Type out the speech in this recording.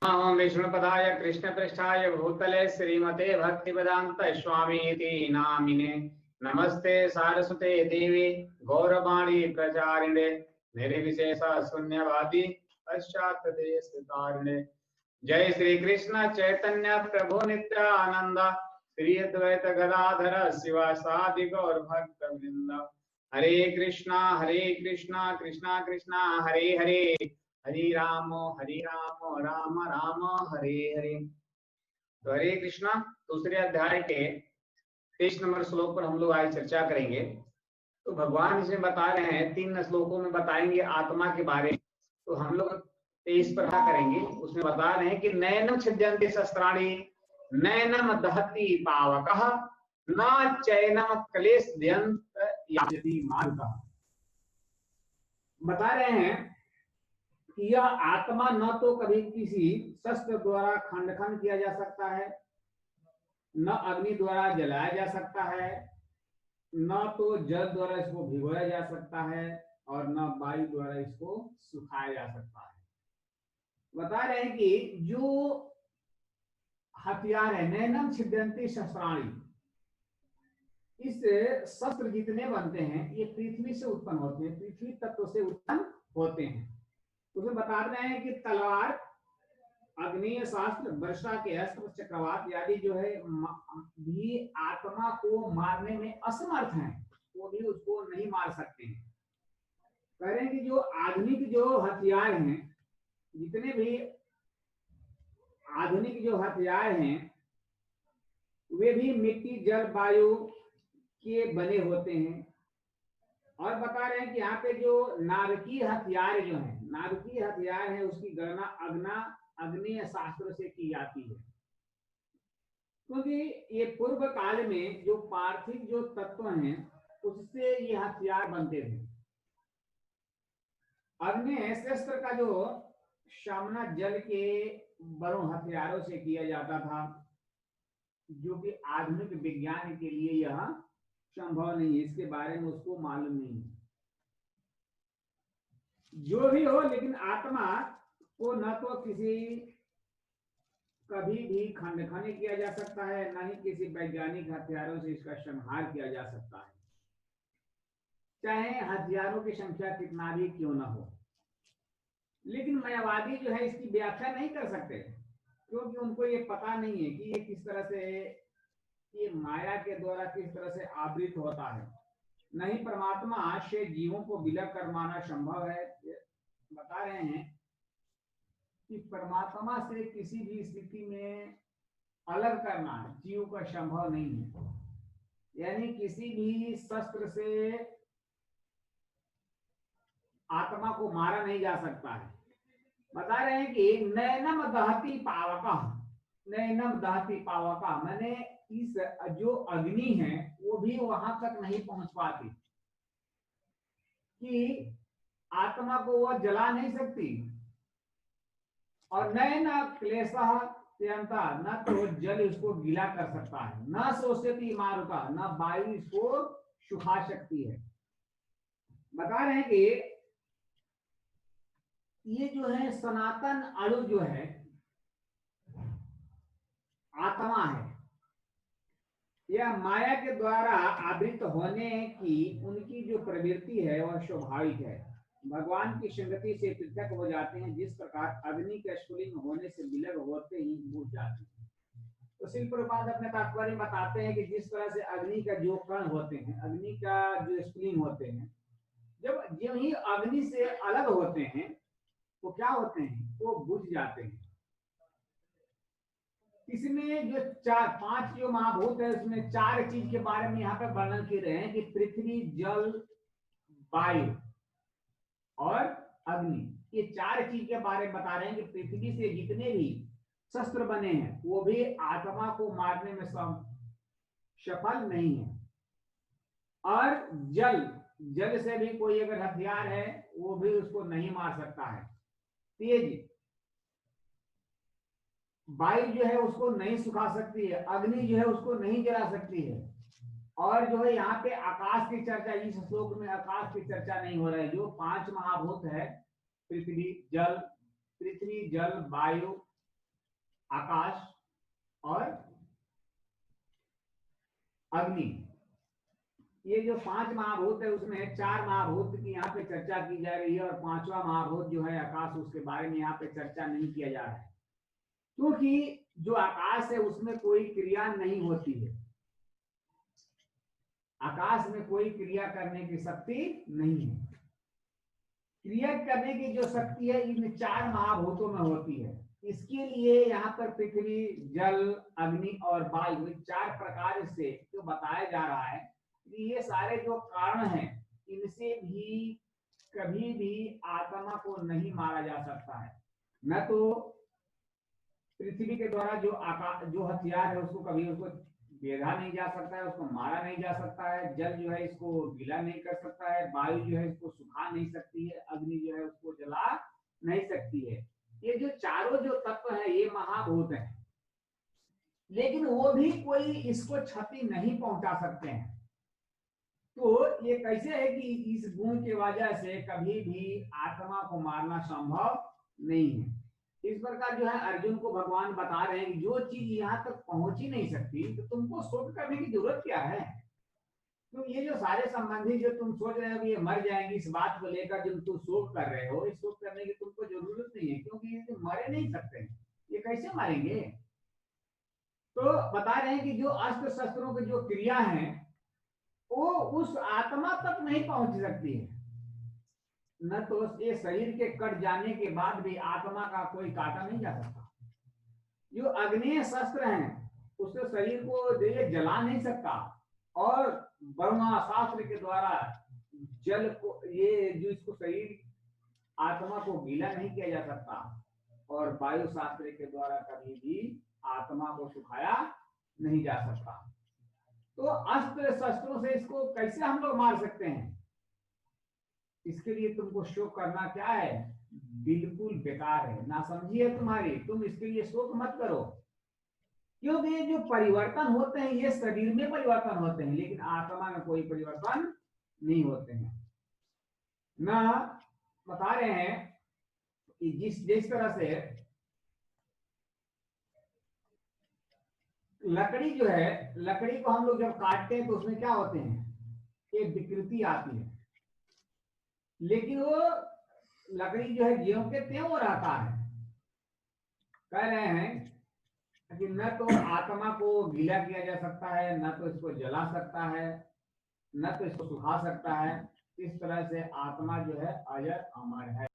ओम विष्णुपदाय कृष्णपृष्ठाय भूतले श्रीमते भक्तिवेदांत स्वामीति नामिने नमस्ते सारस्वते देवी गौरवाणी प्रचारिणे निर्विशेष शून्यवादी पश्चात्देशतारिणे। जय श्री कृष्ण चैतन्य प्रभु नित्यानंद श्री अद्वैत गदाधर शिवासादि गौर भक्त वृंद। हरे कृष्णा कृष्णा कृष्णा हरे हरे, हरे राम राम राम हरे हरे। तो हरे कृष्णा दूसरे अध्याय के 23 नंबर श्लोक पर हम लोग आज चर्चा करेंगे। तो भगवान इसमें बता रहे हैं, 3 श्लोकों में बताएंगे आत्मा के बारे में। तो हम लोग 23 पर क्या करेंगे, उसमें बता रहे हैं कि नैनम छिद्यन्ते शस्त्राणि नैनम दहति पावकः न चैनम क्लेशयन्त याति मार्गः। बता रहे हैं यह आत्मा न तो कभी किसी शस्त्र द्वारा खंड खंड किया जा सकता है, न अग्नि द्वारा जलाया जा सकता है, न तो जल द्वारा इसको भिगोया जा सकता है, और न वायु द्वारा इसको सुखाया जा सकता है। बता रहे हैं कि जो हथियार है नैनम छिद्यन्ते शस्त्राणि, इस शस्त्र जितने बनते हैं ये पृथ्वी से उत्पन्न होते हैं, पृथ्वी तत्व से उत्पन्न होते हैं। उसमें बता रहे हैं कि तलवार, अग्नेय शास्त्र, वर्षा के अस्त्र, चक्रवात आदि जो है भी आत्मा को मारने में असमर्थ हैं, वो भी उसको नहीं मार सकते हैं। कह रहे हैं कि जो आधुनिक जो हथियार हैं, जितने भी आधुनिक जो हथियार हैं वे भी मिट्टी जल वायु के बने होते हैं। और बता रहे हैं कि यहाँ पे जो नारकीय हथियार जो है, नारकीय हथियार है, उसकी गणना अग्नेय शास्त्र से की जाती है, क्योंकि ये पूर्व काल में जो पार्थिव जो तत्व हैं उससे ये हथियार बनते थे। अग्नेय शस्त्र का जो सामना जल के बड़ों हथियारों से किया जाता था, जो कि आधुनिक विज्ञान के लिए यह संभव नहीं है, इसके बारे में उसको मालूम नहीं है। जो भी हो, लेकिन आत्मा को न तो किसी कभी भी खंड खंड किया जा सकता है, न ही किसी वैज्ञानिक हथियारों से इसका संहार किया जा सकता है, चाहे हथियारों की संख्या कितना भी क्यों न हो। लेकिन मायावादी जो है इसकी व्याख्या नहीं कर सकते, क्योंकि उनको ये पता नहीं है कि ये किस तरह से, ये माया के द्वारा किस तरह से आवृत होता है। नहीं परमात्मा से जीवों को विलग कर माना संभव है। बता रहे हैं कि परमात्मा से किसी भी स्थिति में अलग करना जीव का संभव नहीं है, यानी किसी भी शस्त्र से आत्मा को मारा नहीं जा सकता है। बता रहे हैं कि नैनम दहति पावकः, नैनम दहति पावकः मैंने इस जो अग्नि है वो भी वहां तक नहीं पहुंच पाती कि आत्मा को वह जला नहीं सकती, और नैन क्लेशः त्यंता, न तो जल इसको गीला कर सकता है, न शोषयति मारुका, न वायु इसको सुखा सकती है। बता रहे हैं कि ये जो है सनातन अणु जो है आत्मा है, यह माया के द्वारा आवृत होने की उनकी जो प्रवृत्ति है वह स्वाभाविक है, भगवान की संगति से पृथक हो जाते हैं, जिस प्रकार अग्नि के स्फुलिंग होने से विलग होते ही बुझ जाते हैं। तो शिल प्रभुपाद अपने तात्पर्य बताते हैं कि जिस तरह से अग्नि का जो कण होते हैं, अग्नि का जो स्फुलिंग होते हैं, जब ही अग्नि से अलग होते हैं तो क्या होते हैं, वो बुझ जाते हैं। इसमें जो 5 जो महाभूत है उसमें 4 चीज के बारे में यहाँ पे वर्णन कर रहे हैं कि पृथ्वी, जल, वायु और अग्नि, ये 4 चीज के बारे में बता रहे हैं कि पृथ्वी से जितने भी शस्त्र बने हैं वो भी आत्मा को मारने में सफल नहीं है। और जल से भी कोई अगर हथियार है वो भी उसको नहीं मार सकता है। तेज वायु जो है उसको नहीं सुखा सकती है, अग्नि जो है उसको नहीं जला सकती है, और जो है यहाँ पे आकाश की चर्चा, इस श्लोक में आकाश की चर्चा नहीं हो रहा है। जो 5 महाभूत है, पृथ्वी जल वायु आकाश और अग्नि, ये जो 5 महाभूत है उसमें 4 महाभूत की यहाँ पे चर्चा की जा रही है और 5वां महाभूत जो है आकाश, उसके बारे में यहाँ पे चर्चा नहीं किया जा रहा है, क्योंकि जो आकाश है उसमें कोई क्रिया नहीं होती है। आकाश में कोई क्रिया करने की शक्ति नहीं है। क्रिया करने की जो शक्ति है इन 4 महाभूतों में होती है। इसके लिए यहाँ पर पृथ्वी, जल, अग्नि और वायु, 4 प्रकार से जो बताया जा रहा है कि ये सारे जो कारण हैं इनसे भी कभी भी आत्मा को नहीं मारा जा सकता है। न तो पृथ्वी के द्वारा जो हथियार है उसको कभी उसको बेधा नहीं जा सकता है, उसको मारा नहीं जा सकता है। जल जो है इसको गीला नहीं कर सकता है, वायु जो है इसको सुखा नहीं सकती है, अग्नि जो है उसको जला नहीं सकती है। ये जो चारों जो तत्व है ये महाभूत है, लेकिन वो भी कोई इसको क्षति नहीं पहुंचा सकते हैं। तो ये कैसे है कि इस गुण की वजह से कभी भी आत्मा को मारना संभव नहीं है। इस प्रकार जो है अर्जुन को भगवान बता रहे हैं कि जो चीज यहाँ तक पहुंच ही नहीं सकती तो तुमको शोक करने की जरूरत क्या है। तुम ये जो सारे संबंधी जो तुम सोच रहे हो कि ये मर जाएंगे, इस बात को लेकर जो तुम शोक कर रहे हो, इस शोक करने की तुमको जरूरत नहीं है, क्योंकि ये मरे नहीं सकते, ये कैसे मरेंगे। तो बता रहे हैं कि जो अस्त्र शस्त्रों की जो क्रिया है वो उस आत्मा तक नहीं पहुंच सकती है। न तो ये शरीर के कट जाने के बाद भी आत्मा का कोई काटा नहीं जा सकता। जो अग्नि शस्त्र हैं उससे शरीर को जला नहीं सकता, और ब्रह्मास्त्र के द्वारा जल को, ये जो इसको शरीर आत्मा को गीला नहीं किया जा सकता, और वायु शास्त्र के द्वारा कभी भी आत्मा को सुखाया नहीं जा सकता। तो अस्त्र शस्त्रों से इसको कैसे हम लोग मार सकते हैं। इसके लिए तुमको शोक करना क्या है, बिल्कुल बेकार है, ना समझी है तुम्हारी। तुम इसके लिए शोक मत करो, क्योंकि ये जो परिवर्तन होते हैं ये शरीर में परिवर्तन होते हैं, लेकिन आत्मा में कोई परिवर्तन नहीं होते हैं। ना बता रहे हैं कि जिस तरह से लकड़ी जो है, लकड़ी को हम लोग जब काटते हैं तो उसमें क्या होते हैं, एक विकृति आती है, लेकिन वो लकड़ी जो है ज्यों के त्यों रहता है। कह रहे हैं कि न तो आत्मा को गीला किया जा सकता है, न तो इसको जला सकता है, न तो इसको सुखा सकता है। इस तरह से आत्मा जो है अजर अमर है।